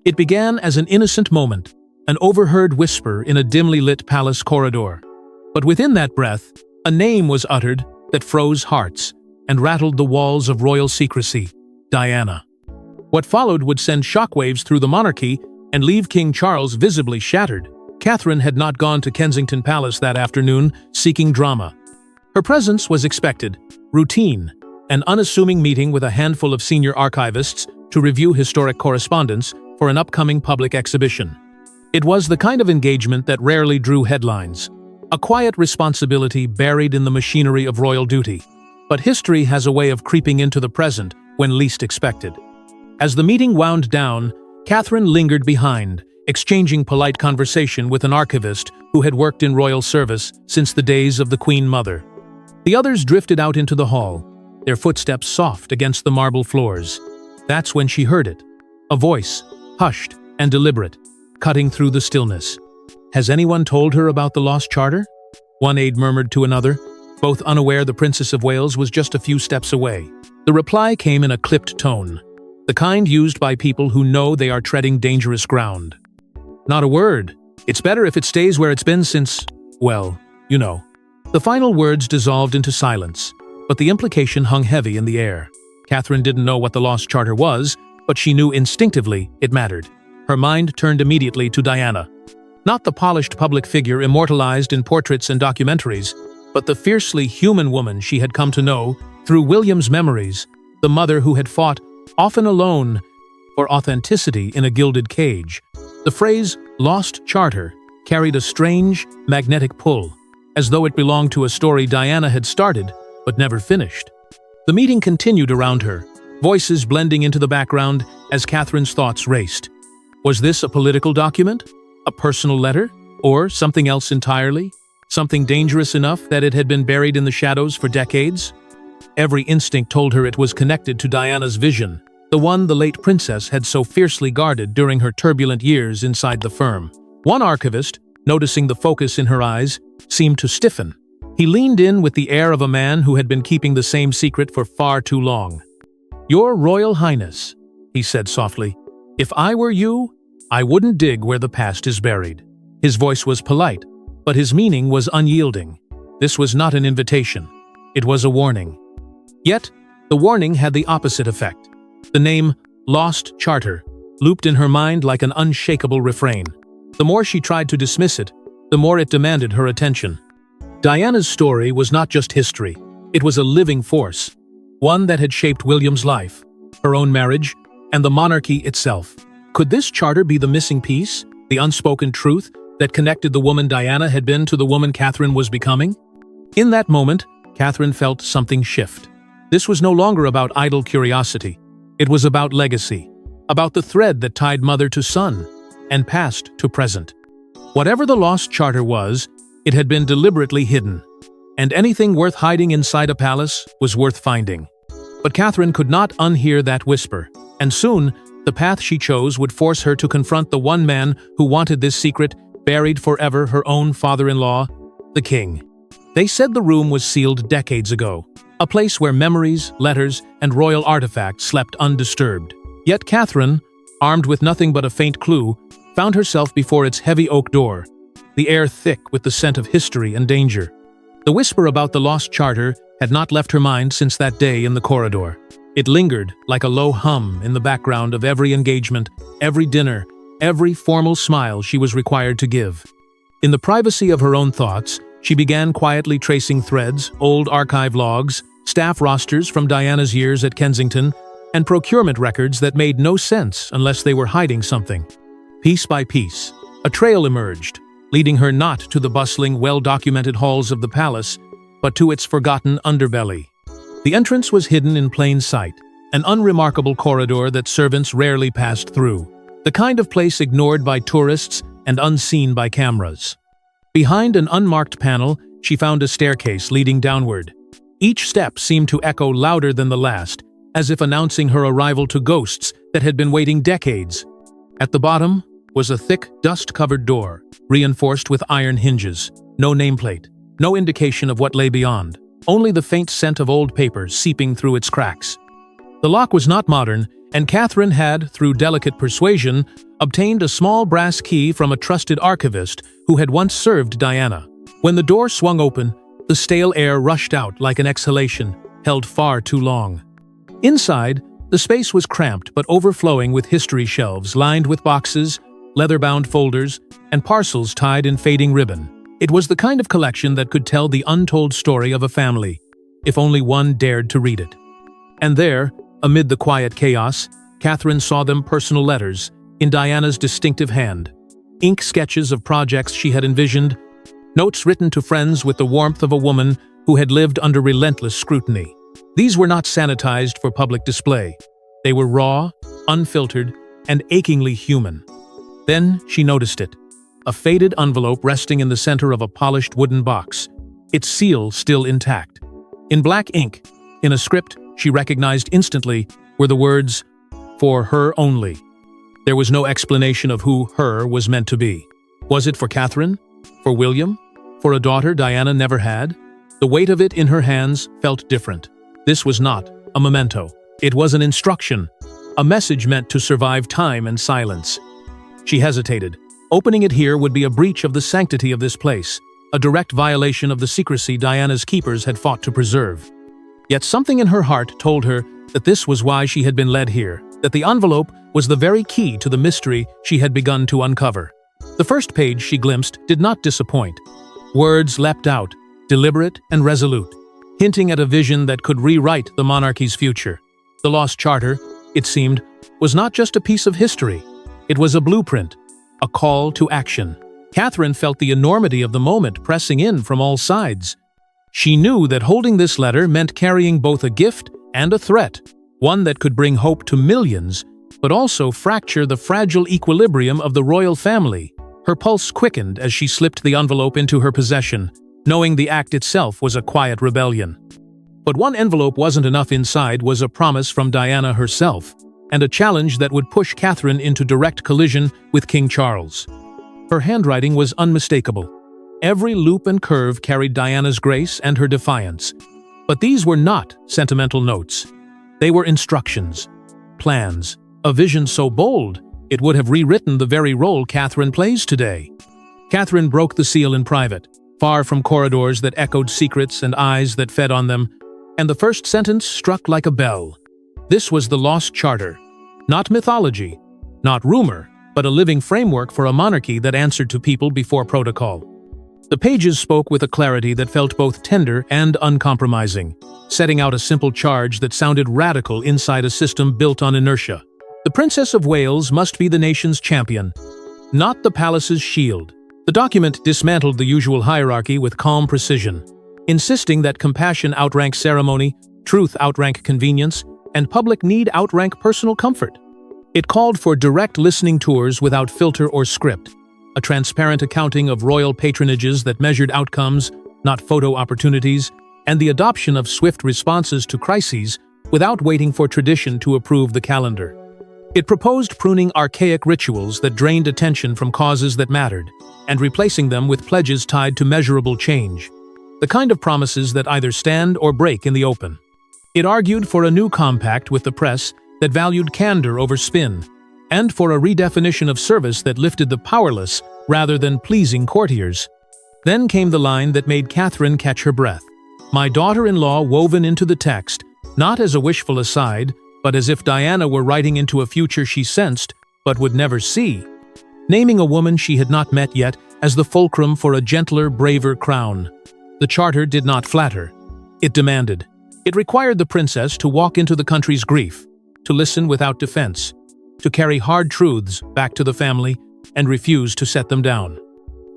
It began as an innocent moment, an overheard whisper in a dimly lit palace corridor. But within that breath, a name was uttered that froze hearts and rattled the walls of royal secrecy: Diana. What followed would send shockwaves through the monarchy and leave King Charles visibly shattered. Catherine had not gone to Kensington Palace that afternoon seeking drama. Her presence was expected, routine, an unassuming meeting with a handful of senior archivists to review historic correspondence for an upcoming public exhibition. It was the kind of engagement that rarely drew headlines, a quiet responsibility buried in the machinery of royal duty. But history has a way of creeping into the present when least expected. As the meeting wound down, Catherine lingered behind, exchanging polite conversation with an archivist who had worked in royal service since the days of the Queen Mother. The others drifted out into the hall, their footsteps soft against the marble floors. That's when she heard it. A voice, hushed and deliberate, cutting through the stillness. "Has anyone told her about the lost charter?" one aide murmured to another, both unaware the Princess of Wales was just a few steps away. The reply came in a clipped tone, the kind used by people who know they are treading dangerous ground. "Not a word. It's better if it stays where it's been since, well, you know." The final words dissolved into silence, but the implication hung heavy in the air. Catherine didn't know what the lost charter was, but she knew instinctively it mattered. Her mind turned immediately to Diana. Not the polished public figure immortalized in portraits and documentaries, but the fiercely human woman she had come to know through William's memories, the mother who had fought, often alone, for authenticity in a gilded cage. The phrase "lost charter" carried a strange, magnetic pull, as though it belonged to a story Diana had started but never finished. The meeting continued around her, voices blending into the background as Catherine's thoughts raced. Was this a political document? A personal letter? Or something else entirely? Something dangerous enough that it had been buried in the shadows for decades? Every instinct told her it was connected to Diana's vision, the one the late princess had so fiercely guarded during her turbulent years inside the firm. One archivist, noticing the focus in her eyes, seemed to stiffen. He leaned in with the air of a man who had been keeping the same secret for far too long. "Your Royal Highness," he said softly, "if I were you, I wouldn't dig where the past is buried." His voice was polite, but his meaning was unyielding. This was not an invitation. It was a warning. Yet, the warning had the opposite effect. The name, Lost Charter, looped in her mind like an unshakable refrain. The more she tried to dismiss it, the more it demanded her attention. Diana's story was not just history. It was a living force, one that had shaped William's life, her own marriage, and the monarchy itself. Could this charter be the missing piece, the unspoken truth that connected the woman Diana had been to the woman Catherine was becoming? In that moment, Catherine felt something shift. This was no longer about idle curiosity. It was about legacy, about the thread that tied mother to son, and past to present. Whatever the lost charter was, it had been deliberately hidden, and anything worth hiding inside a palace was worth finding. But Catherine could not unhear that whisper, and soon, the path she chose would force her to confront the one man who wanted this secret buried forever, her own father-in-law, the king. They said the room was sealed decades ago, a place where memories, letters, and royal artifacts slept undisturbed. Yet Catherine, armed with nothing but a faint clue, found herself before its heavy oak door, the air thick with the scent of history and danger. The whisper about the lost charter had not left her mind since that day in the corridor. It lingered like a low hum in the background of every engagement, every dinner, every formal smile she was required to give. In the privacy of her own thoughts, she began quietly tracing threads, old archive logs, staff rosters from Diana's years at Kensington, and procurement records that made no sense unless they were hiding something. Piece by piece, a trail emerged, leading her not to the bustling, well-documented halls of the palace, but to its forgotten underbelly. The entrance was hidden in plain sight, an unremarkable corridor that servants rarely passed through, the kind of place ignored by tourists and unseen by cameras. Behind an unmarked panel, she found a staircase leading downward. Each step seemed to echo louder than the last, as if announcing her arrival to ghosts that had been waiting decades. At the bottom was a thick, dust-covered door, reinforced with iron hinges. No nameplate, no indication of what lay beyond, only the faint scent of old paper seeping through its cracks. The lock was not modern, and Catherine had, through delicate persuasion, obtained a small brass key from a trusted archivist who had once served Diana. When the door swung open, the stale air rushed out like an exhalation, held far too long. Inside, the space was cramped but overflowing with history shelves lined with boxes, leather-bound folders, and parcels tied in fading ribbon. It was the kind of collection that could tell the untold story of a family, if only one dared to read it. And there, amid the quiet chaos, Catherine saw them personal letters, in Diana's distinctive hand. Ink sketches of projects she had envisioned, notes written to friends with the warmth of a woman who had lived under relentless scrutiny. These were not sanitized for public display. They were raw, unfiltered, and achingly human. Then she noticed it. A faded envelope resting in the center of a polished wooden box, its seal still intact. In black ink, in a script she recognized instantly, were the words, "For her only." There was no explanation of who her was meant to be. Was it for Catherine? For William? For a daughter Diana never had? The weight of it in her hands felt different. This was not a memento. It was an instruction, a message meant to survive time and silence. She hesitated. Opening it here would be a breach of the sanctity of this place, a direct violation of the secrecy Diana's keepers had fought to preserve. Yet something in her heart told her that this was why she had been led here, that the envelope was the very key to the mystery she had begun to uncover. The first page she glimpsed did not disappoint. Words leapt out, deliberate and resolute, hinting at a vision that could rewrite the monarchy's future. The lost charter, it seemed, was not just a piece of history. It was a blueprint, a call to action. Catherine felt the enormity of the moment pressing in from all sides. She knew that holding this letter meant carrying both a gift and a threat, one that could bring hope to millions, but also fracture the fragile equilibrium of the royal family. Her pulse quickened as she slipped the envelope into her possession, knowing the act itself was a quiet rebellion. But one envelope wasn't enough. Inside was a promise from Diana herself, and a challenge that would push Catherine into direct collision with King Charles. Her handwriting was unmistakable. Every loop and curve carried Diana's grace and her defiance. But these were not sentimental notes. They were instructions, plans, a vision so bold it would have rewritten the very role Catherine plays today. Catherine broke the seal in private, far from corridors that echoed secrets and eyes that fed on them, and the first sentence struck like a bell. This was the lost charter, not mythology, not rumor, but a living framework for a monarchy that answered to people before protocol. The pages spoke with a clarity that felt both tender and uncompromising, setting out a simple charge that sounded radical inside a system built on inertia. The Princess of Wales must be the nation's champion, not the palace's shield. The document dismantled the usual hierarchy with calm precision, insisting that compassion outrank ceremony, truth outrank convenience, and public need outrank personal comfort. It called for direct listening tours without filter or script, a transparent accounting of royal patronages that measured outcomes, not photo opportunities, and the adoption of swift responses to crises without waiting for tradition to approve the calendar. It proposed pruning archaic rituals that drained attention from causes that mattered, and replacing them with pledges tied to measurable change, the kind of promises that either stand or break in the open. It argued for a new compact with the press that valued candor over spin, and for a redefinition of service that lifted the powerless rather than pleasing courtiers. Then came the line that made Catherine catch her breath. My daughter-in-law woven into the text, not as a wishful aside, but as if Diana were writing into a future she sensed but would never see, naming a woman she had not met yet as the fulcrum for a gentler, braver crown. The charter did not flatter. It demanded. It required the princess to walk into the country's grief, to listen without defense, to carry hard truths back to the family and refuse to set them down.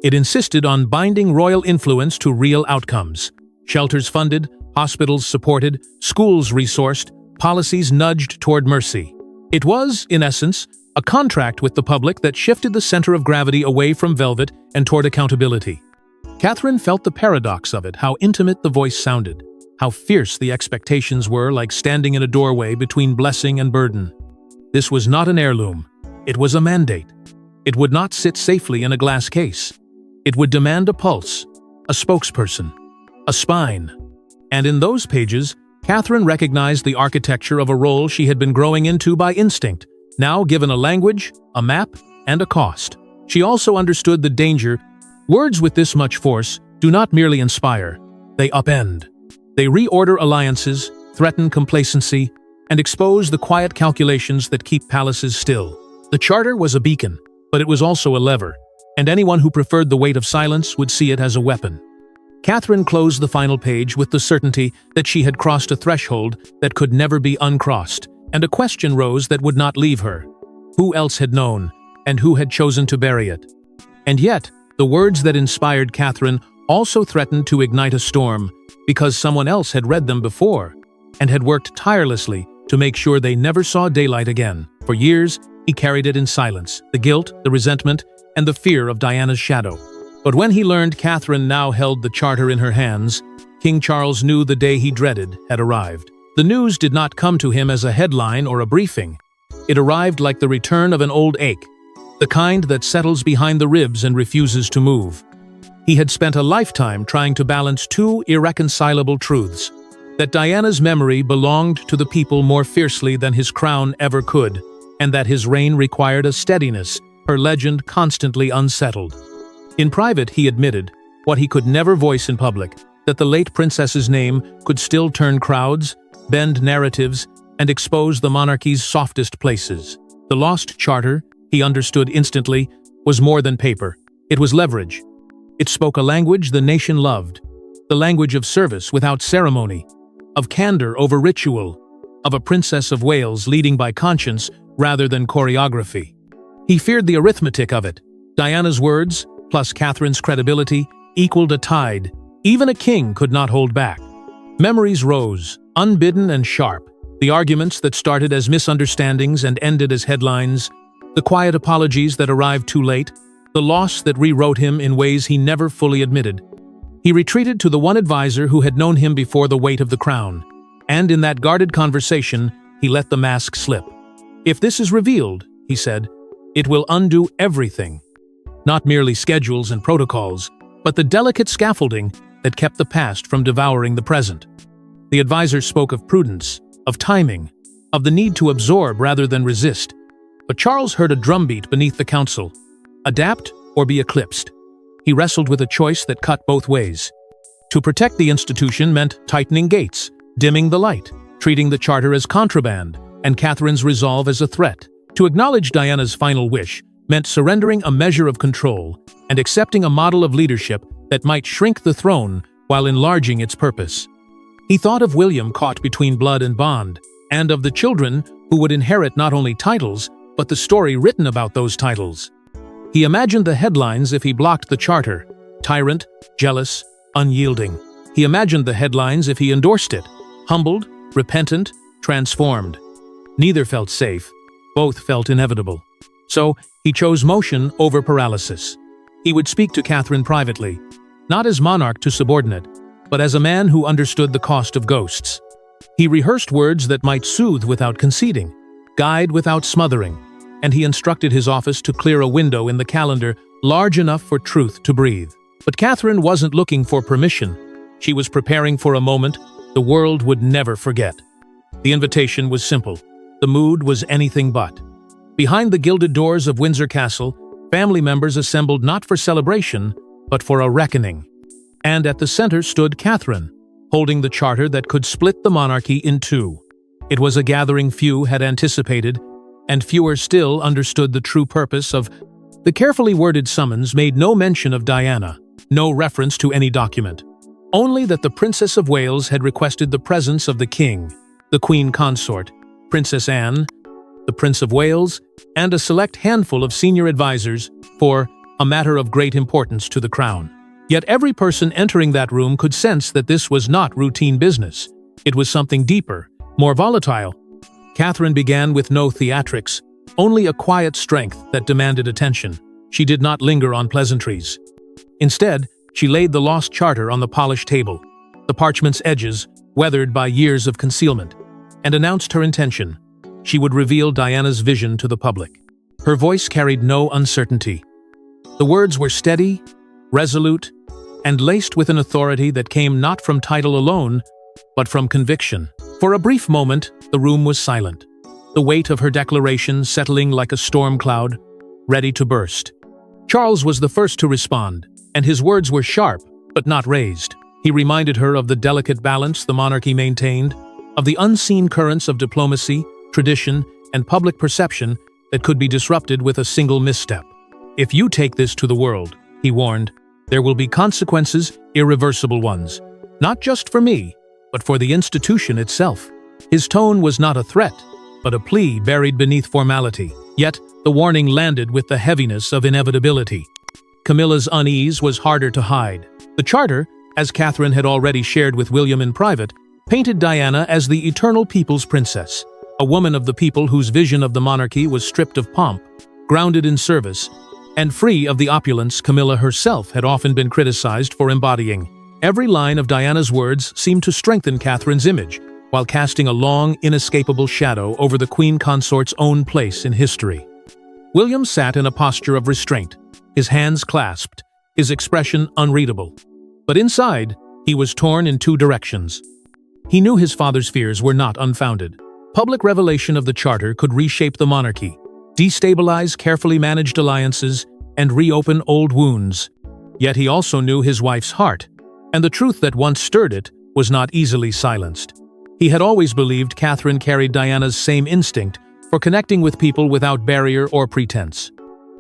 It insisted on binding royal influence to real outcomes. Shelters funded, hospitals supported, schools resourced, policies nudged toward mercy. It was, in essence, a contract with the public that shifted the center of gravity away from velvet and toward accountability. Catherine felt the paradox of it, how intimate the voice sounded, how fierce the expectations were, like standing in a doorway between blessing and burden. This was not an heirloom. It was a mandate. It would not sit safely in a glass case. It would demand a pulse, a spokesperson, a spine. And in those pages, Catherine recognized the architecture of a role she had been growing into by instinct, now given a language, a map, and a cost. She also understood the danger. Words with this much force do not merely inspire, they upend. They reorder alliances, threaten complacency, and expose the quiet calculations that keep palaces still. The charter was a beacon, but it was also a lever, and anyone who preferred the weight of silence would see it as a weapon. Catherine closed the final page with the certainty that she had crossed a threshold that could never be uncrossed, and a question rose that would not leave her. Who else had known, and who had chosen to bury it? And yet, the words that inspired Catherine also threatened to ignite a storm, because someone else had read them before, and had worked tirelessly to make sure they never saw daylight again. For years, he carried it in silence, the guilt, the resentment, and the fear of Diana's shadow. But when he learned Catherine now held the charter in her hands, King Charles knew the day he dreaded had arrived. The news did not come to him as a headline or a briefing. It arrived like the return of an old ache, the kind that settles behind the ribs and refuses to move. He had spent a lifetime trying to balance two irreconcilable truths: that Diana's memory belonged to the people more fiercely than his crown ever could, and that his reign required a steadiness, her legend constantly unsettled. In private, he admitted, what he could never voice in public, that the late princess's name could still turn crowds, bend narratives, and expose the monarchy's softest places. The lost charter, he understood instantly, was more than paper. It was leverage. It spoke a language the nation loved, the language of service without ceremony, of candor over ritual, of a Princess of Wales leading by conscience rather than choreography. He feared the arithmetic of it. Diana's words, plus Catherine's credibility, equaled a tide. Even a king could not hold back. Memories rose, unbidden and sharp. The arguments that started as misunderstandings and ended as headlines, the quiet apologies that arrived too late, the loss that rewrote him in ways he never fully admitted. He retreated to the one advisor who had known him before the weight of the crown, and in that guarded conversation, he let the mask slip. "If this is revealed," he said, "it will undo everything. Not merely schedules and protocols, but the delicate scaffolding that kept the past from devouring the present." The advisor spoke of prudence, of timing, of the need to absorb rather than resist. But Charles heard a drumbeat beneath the council: adapt or be eclipsed. He wrestled with a choice that cut both ways. To protect the institution meant tightening gates, dimming the light, treating the charter as contraband, and Catherine's resolve as a threat. To acknowledge Diana's final wish meant surrendering a measure of control and accepting a model of leadership that might shrink the throne while enlarging its purpose. He thought of William caught between blood and bond, and of the children who would inherit not only titles, but the story written about those titles. He imagined the headlines if he blocked the charter: tyrant, jealous, unyielding. He imagined the headlines if he endorsed it: humbled, repentant, transformed. Neither felt safe, both felt inevitable. So, he chose motion over paralysis. He would speak to Catherine privately, not as monarch to subordinate, but as a man who understood the cost of ghosts. He rehearsed words that might soothe without conceding, guide without smothering, and he instructed his office to clear a window in the calendar large enough for truth to breathe. But Catherine wasn't looking for permission. She was preparing for a moment the world would never forget. The invitation was simple. The mood was anything but. Behind the gilded doors of Windsor Castle, family members assembled not for celebration, but for a reckoning. And at the center stood Catherine, holding the charter that could split the monarchy in two. It was a gathering few had anticipated, and fewer still understood the true purpose of. The carefully worded summons made no mention of Diana, no reference to any document. Only that the Princess of Wales had requested the presence of the king, the Queen Consort, Princess Anne, the Prince of Wales, and a select handful of senior advisors for a matter of great importance to the crown. Yet every person entering that room could sense that this was not routine business. It was something deeper, more volatile. Catherine began with no theatrics, only a quiet strength that demanded attention. She did not linger on pleasantries. Instead, she laid the lost charter on the polished table, the parchment's edges weathered by years of concealment, and announced her intention. She would reveal Diana's vision to the public. Her voice carried no uncertainty. The words were steady, resolute, and laced with an authority that came not from title alone, but from conviction. For a brief moment, the room was silent, the weight of her declaration settling like a storm cloud. ready to burst. Charles was the first to respond, and his words were sharp, but not raised. He reminded her of the delicate balance the monarchy maintained, of the unseen currents of diplomacy, tradition, and public perception that could be disrupted with a single misstep. "If you take this to the world," he warned, "there will be consequences, irreversible ones. Not just for me, but for the institution itself." His tone was not a threat, but a plea buried beneath formality. Yet, the warning landed with the heaviness of inevitability. Camilla's unease was harder to hide. The charter, as Catherine had already shared with William in private, painted Diana as the eternal people's princess, a woman of the people whose vision of the monarchy was stripped of pomp, grounded in service, and free of the opulence Camilla herself had often been criticized for embodying. Every line of Diana's words seemed to strengthen Catherine's image, while casting a long, inescapable shadow over the queen consort's own place in history. William sat in a posture of restraint, his hands clasped, his expression unreadable. But inside, he was torn in two directions. He knew his father's fears were not unfounded. Public revelation of the charter could reshape the monarchy, destabilize carefully managed alliances, and reopen old wounds. Yet he also knew his wife's heart, and the truth that once stirred it was not easily silenced. He had always believed Catherine carried Diana's same instinct for connecting with people without barrier or pretense.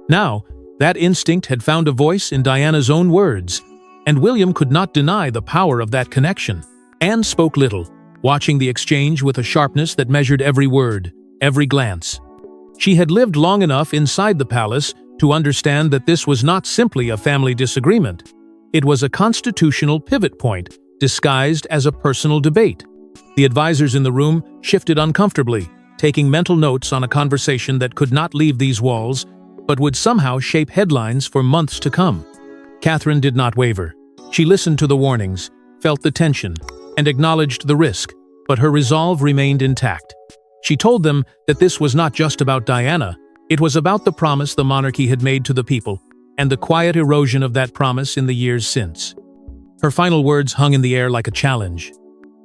Now, that instinct had found a voice in Diana's own words, and William could not deny the power of that connection. Anne spoke little, watching the exchange with a sharpness that measured every word, every glance. She had lived long enough inside the palace to understand that this was not simply a family disagreement. It was a constitutional pivot point, disguised as a personal debate. The advisors in the room shifted uncomfortably, taking mental notes on a conversation that could not leave these walls, but would somehow shape headlines for months to come. Catherine did not waver. She listened to the warnings, felt the tension, and acknowledged the risk, but her resolve remained intact. She told them that this was not just about Diana, it was about the promise the monarchy had made to the people, and the quiet erosion of that promise in the years since. Her final words hung in the air like a challenge.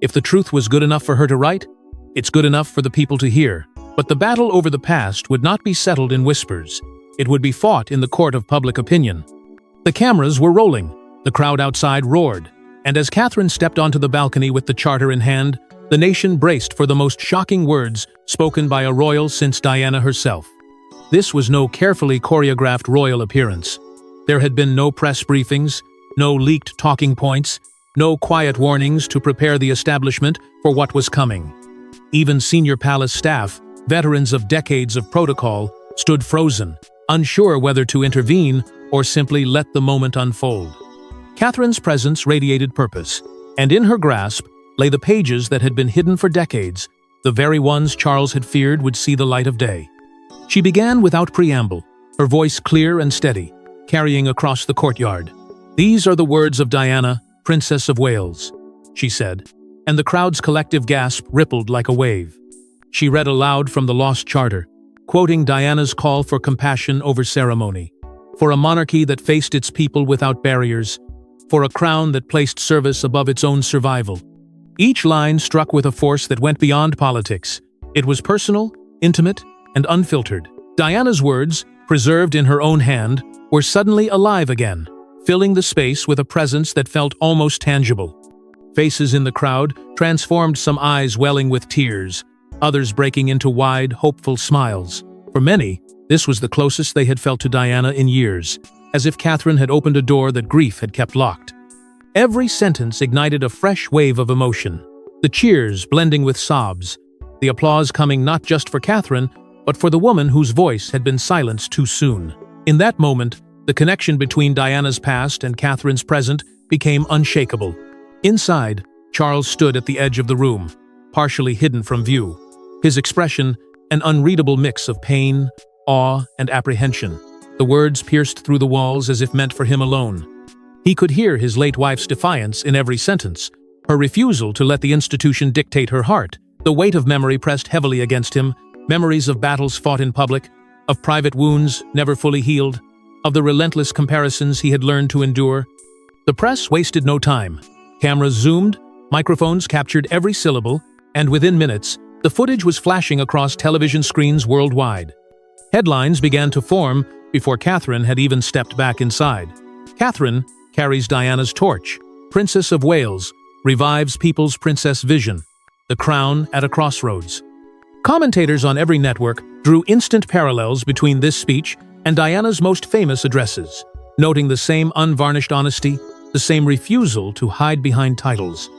If the truth was good enough for her to write, it's good enough for the people to hear. But the battle over the past would not be settled in whispers. It would be fought in the court of public opinion. The cameras were rolling, the crowd outside roared, and as Catherine stepped onto the balcony with the charter in hand, the nation braced for the most shocking words spoken by a royal since Diana herself. This was no carefully choreographed royal appearance. There had been no press briefings, no leaked talking points, no quiet warnings to prepare the establishment for what was coming. Even senior palace staff, veterans of decades of protocol, stood frozen, unsure whether to intervene or simply let the moment unfold. Catherine's presence radiated purpose, and in her grasp lay the pages that had been hidden for decades, the very ones Charles had feared would see the light of day. She began without preamble, her voice clear and steady, carrying across the courtyard. "These are the words of Diana, Princess of Wales," she said, and the crowd's collective gasp rippled like a wave. She read aloud from the lost charter, quoting Diana's call for compassion over ceremony, for a monarchy that faced its people without barriers, for a crown that placed service above its own survival. Each line struck with a force that went beyond politics. It was personal, intimate, and unfiltered. Diana's words, preserved in her own hand, were suddenly alive again, filling the space with a presence that felt almost tangible. Faces in the crowd transformed, some eyes welling with tears, others breaking into wide, hopeful smiles. For many, this was the closest they had felt to Diana in years, as if Catherine had opened a door that grief had kept locked. Every sentence ignited a fresh wave of emotion, the cheers blending with sobs, the applause coming not just for Catherine, but for the woman whose voice had been silenced too soon. In that moment, the connection between Diana's past and Catherine's present became unshakable. Inside, Charles stood at the edge of the room, partially hidden from view, his expression an unreadable mix of pain, awe, and apprehension. The words pierced through the walls as if meant for him alone. He could hear his late wife's defiance in every sentence, her refusal to let the institution dictate her heart. The weight of memory pressed heavily against him, memories of battles fought in public, of private wounds never fully healed, of the relentless comparisons he had learned to endure. The press wasted no time. Cameras zoomed, microphones captured every syllable, and within minutes, the footage was flashing across television screens worldwide. Headlines began to form, before Catherine had even stepped back inside. Catherine carries Diana's torch. Princess of Wales revives people's princess vision. The crown at a crossroads. Commentators on every network drew instant parallels between this speech and Diana's most famous addresses, noting the same unvarnished honesty, the same refusal to hide behind titles.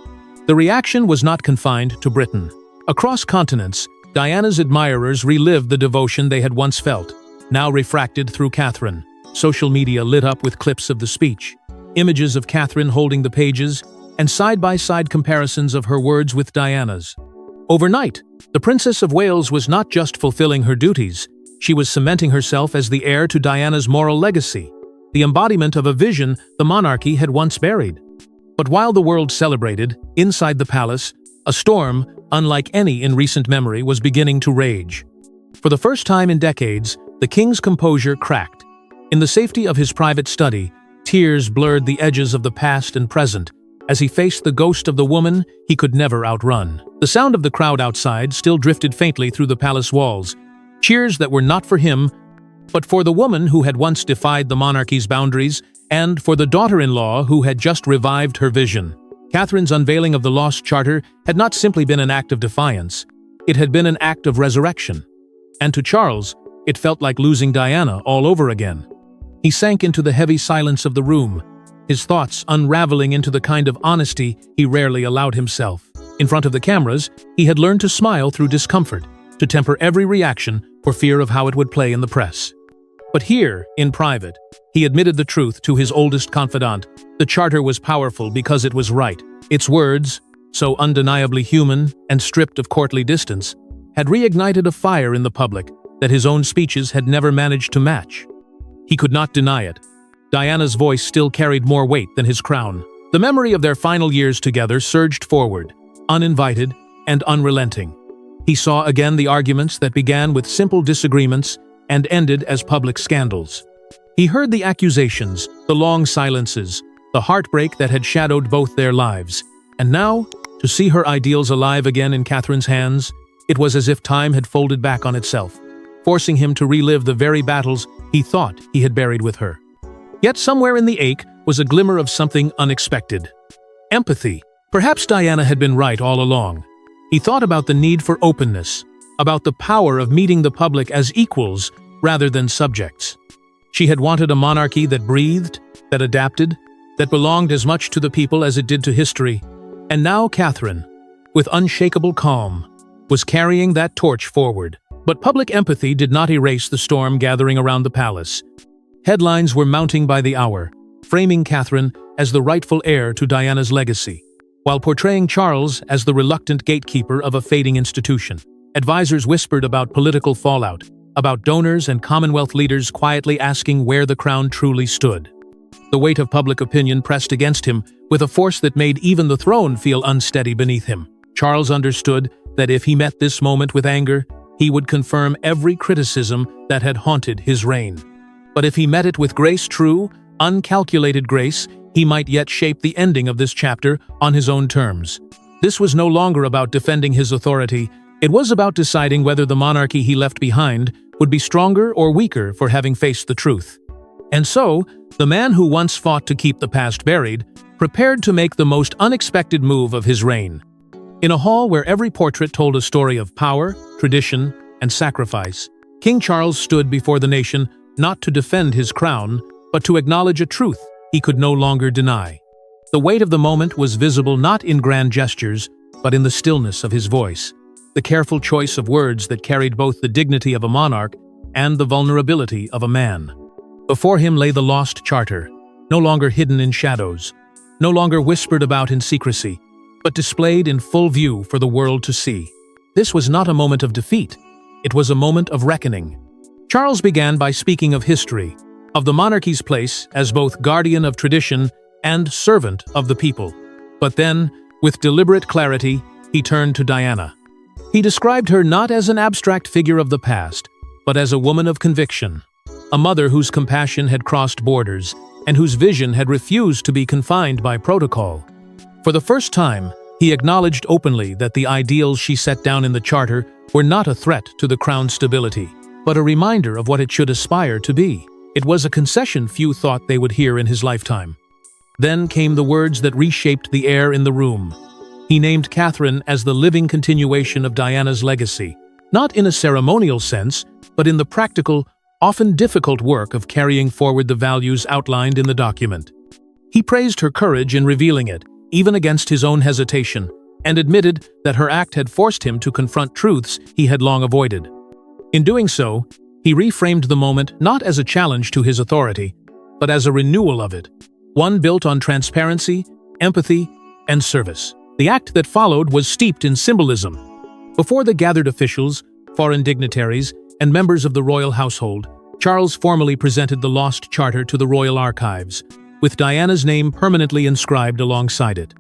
The reaction was not confined to Britain. Across continents, Diana's admirers relived the devotion they had once felt, now refracted through Catherine. Social media lit up with clips of the speech, images of Catherine holding the pages, and side-by-side comparisons of her words with Diana's. Overnight, the Princess of Wales was not just fulfilling her duties, she was cementing herself as the heir to Diana's moral legacy, the embodiment of a vision the monarchy had once buried. But while the world celebrated, inside the palace, a storm, unlike any in recent memory, was beginning to rage. For the first time in decades, the king's composure cracked. In the safety of his private study, tears blurred the edges of the past and present, as he faced the ghost of the woman he could never outrun. The sound of the crowd outside still drifted faintly through the palace walls, cheers that were not for him, but for the woman who had once defied the monarchy's boundaries, and for the daughter-in-law who had just revived her vision. Catherine's unveiling of the lost charter had not simply been an act of defiance, it had been an act of resurrection. And to Charles, it felt like losing Diana all over again. He sank into the heavy silence of the room, his thoughts unraveling into the kind of honesty he rarely allowed himself. In front of the cameras, he had learned to smile through discomfort, to temper every reaction for fear of how it would play in the press. But here, in private, he admitted the truth to his oldest confidant. The charter was powerful because it was right. Its words, so undeniably human and stripped of courtly distance, had reignited a fire in the public that his own speeches had never managed to match. He could not deny it. Diana's voice still carried more weight than his crown. The memory of their final years together surged forward, uninvited and unrelenting. He saw again the arguments that began with simple disagreements and ended as public scandals. He heard the accusations, the long silences, the heartbreak that had shadowed both their lives. And now, to see her ideals alive again in Catherine's hands, it was as if time had folded back on itself, forcing him to relive the very battles he thought he had buried with her. Yet somewhere in the ache was a glimmer of something unexpected. Empathy. Perhaps Diana had been right all along. He thought about the need for openness, about the power of meeting the public as equals rather than subjects. She had wanted a monarchy that breathed, that adapted, that belonged as much to the people as it did to history. And now Catherine, with unshakable calm, was carrying that torch forward. But public empathy did not erase the storm gathering around the palace. Headlines were mounting by the hour, framing Catherine as the rightful heir to Diana's legacy, while portraying Charles as the reluctant gatekeeper of a fading institution. Advisors whispered about political fallout, about donors and Commonwealth leaders quietly asking where the crown truly stood. The weight of public opinion pressed against him with a force that made even the throne feel unsteady beneath him. Charles understood that if he met this moment with anger, he would confirm every criticism that had haunted his reign. But if he met it with grace, true, uncalculated grace, he might yet shape the ending of this chapter on his own terms. This was no longer about defending his authority, it was about deciding whether the monarchy he left behind would be stronger or weaker for having faced the truth. And so, the man who once fought to keep the past buried, prepared to make the most unexpected move of his reign. In a hall where every portrait told a story of power, tradition, and sacrifice, King Charles stood before the nation not to defend his crown, but to acknowledge a truth he could no longer deny. The weight of the moment was visible not in grand gestures, but in the stillness of his voice, the careful choice of words that carried both the dignity of a monarch and the vulnerability of a man. Before him lay the lost charter, no longer hidden in shadows, no longer whispered about in secrecy, but displayed in full view for the world to see. This was not a moment of defeat, it was a moment of reckoning. Charles began by speaking of history, of the monarchy's place as both guardian of tradition and servant of the people. But then, with deliberate clarity, he turned to Diana. He described her not as an abstract figure of the past, but as a woman of conviction, a mother whose compassion had crossed borders and whose vision had refused to be confined by protocol. For the first time, he acknowledged openly that the ideals she set down in the charter were not a threat to the crown's stability, but a reminder of what it should aspire to be. It was a concession few thought they would hear in his lifetime. Then came the words that reshaped the air in the room. He named Catherine as the living continuation of Diana's legacy, not in a ceremonial sense, but in the practical, often difficult work of carrying forward the values outlined in the document. He praised her courage in revealing it, even against his own hesitation, and admitted that her act had forced him to confront truths he had long avoided. In doing so, he reframed the moment not as a challenge to his authority, but as a renewal of it, one built on transparency, empathy, and service. The act that followed was steeped in symbolism. Before the gathered officials, foreign dignitaries, and members of the royal household, Charles formally presented the lost charter to the royal archives, with Diana's name permanently inscribed alongside it.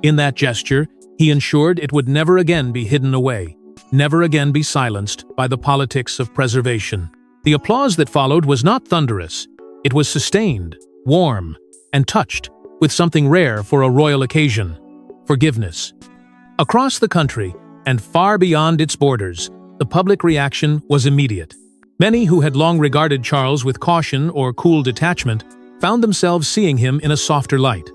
In that gesture, he ensured it would never again be hidden away, never again be silenced by the politics of preservation. The applause that followed was not thunderous. It was sustained, warm, and touched with something rare for a royal occasion: forgiveness. Across the country, and far beyond its borders, the public reaction was immediate. Many who had long regarded Charles with caution or cool detachment found themselves seeing him in a softer light.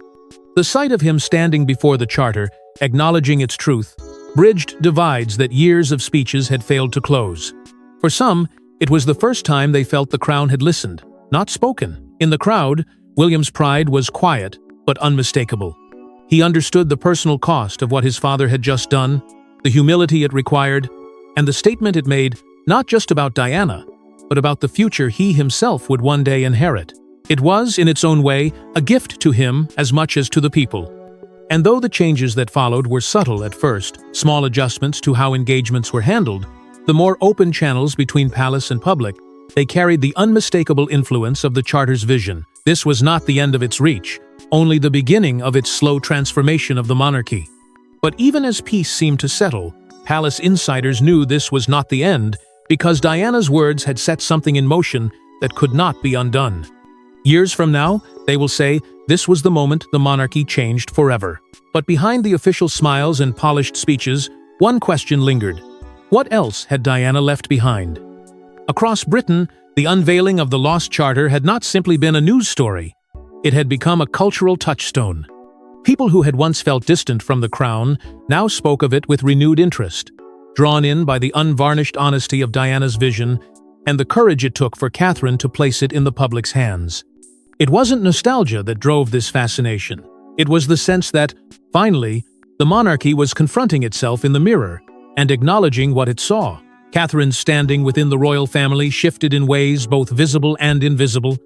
The sight of him standing before the charter, acknowledging its truth, bridged divides that years of speeches had failed to close. For some, it was the first time they felt the crown had listened, not spoken. In the crowd, William's pride was quiet but unmistakable. He understood the personal cost of what his father had just done, the humility it required, and the statement it made, not just about Diana, but about the future he himself would one day inherit. It was, in its own way, a gift to him as much as to the people. And though the changes that followed were subtle at first, small adjustments to how engagements were handled, the more open channels between palace and public, they carried the unmistakable influence of the charter's vision. This was not the end of its reach, only the beginning of its slow transformation of the monarchy. But even as peace seemed to settle, palace insiders knew this was not the end, because Diana's words had set something in motion that could not be undone. Years from now, they will say, this was the moment the monarchy changed forever. But behind the official smiles and polished speeches, one question lingered. What else had Diana left behind? Across Britain, the unveiling of the lost charter had not simply been a news story. It had become a cultural touchstone. People who had once felt distant from the crown now spoke of it with renewed interest, drawn in by the unvarnished honesty of Diana's vision and the courage it took for Catherine to place it in the public's hands. It wasn't nostalgia that drove this fascination. It was the sense that, finally, the monarchy was confronting itself in the mirror and acknowledging what it saw. Catherine's standing within the royal family shifted in ways both visible and invisible.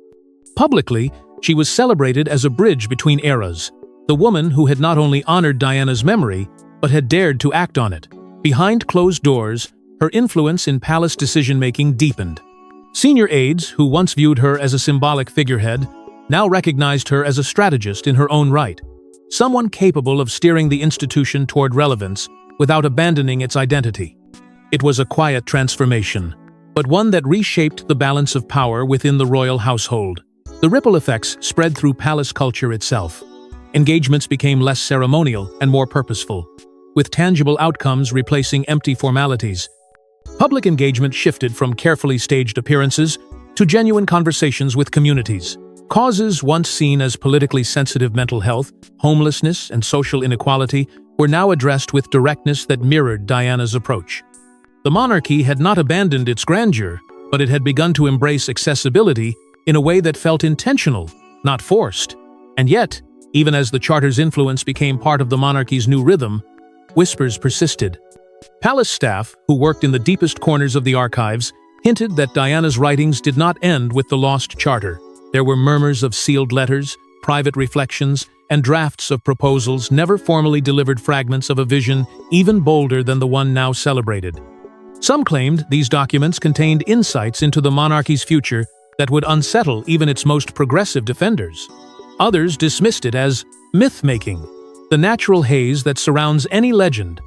Publicly, she was celebrated as a bridge between eras, the woman who had not only honored Diana's memory, but had dared to act on it. Behind closed doors, her influence in palace decision-making deepened. Senior aides, who once viewed her as a symbolic figurehead, now recognized her as a strategist in her own right, someone capable of steering the institution toward relevance without abandoning its identity. It was a quiet transformation, but one that reshaped the balance of power within the royal household. The ripple effects spread through palace culture itself. Engagements became less ceremonial and more purposeful, with tangible outcomes replacing empty formalities. Public engagement shifted from carefully staged appearances to genuine conversations with communities. Causes once seen as politically sensitive, mental health, homelessness, and social inequality, were now addressed with directness that mirrored Diana's approach. The monarchy had not abandoned its grandeur, but it had begun to embrace accessibility in a way that felt intentional, not forced. And yet, even as the charter's influence became part of the monarchy's new rhythm, whispers persisted. Palace staff, who worked in the deepest corners of the archives, hinted that Diana's writings did not end with the lost charter. There were murmurs of sealed letters, private reflections, and drafts of proposals never formally delivered, fragments of a vision even bolder than the one now celebrated. Some claimed these documents contained insights into the monarchy's future that would unsettle even its most progressive defenders. Others dismissed it as myth-making, the natural haze that surrounds any legend.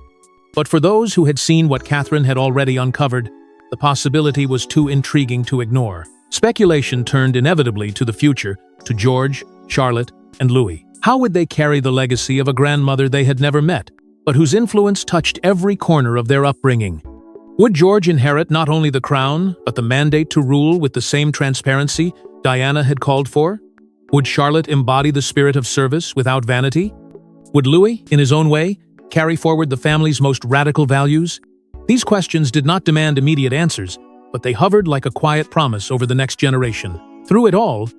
But for those who had seen what Catherine had already uncovered, the possibility was too intriguing to ignore. Speculation turned inevitably to the future, to George, Charlotte, and Louis. How would they carry the legacy of a grandmother they had never met, but whose influence touched every corner of their upbringing? Would George inherit not only the crown, but the mandate to rule with the same transparency, Diana had called for? Would Charlotte embody the spirit of service without vanity? Would Louis, in his own way, carry forward the family's most radical values? These questions did not demand immediate answers, but they hovered like a quiet promise over the next generation. Through it all,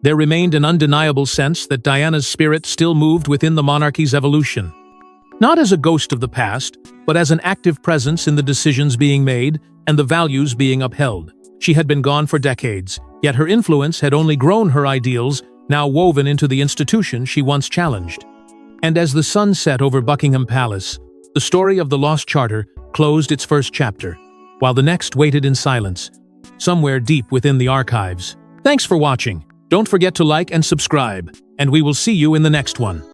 there remained an undeniable sense that Diana's spirit still moved within the monarchy's evolution. Not as a ghost of the past, but as an active presence in the decisions being made and the values being upheld. She had been gone for decades, yet her influence had only grown her ideals, now woven into the institution she once challenged. And as the sun set over Buckingham Palace, the story of the lost charter closed its first chapter, while the next waited in silence, somewhere deep within the archives. Thanks for watching. Don't forget to like and subscribe, and we will see you in the next one.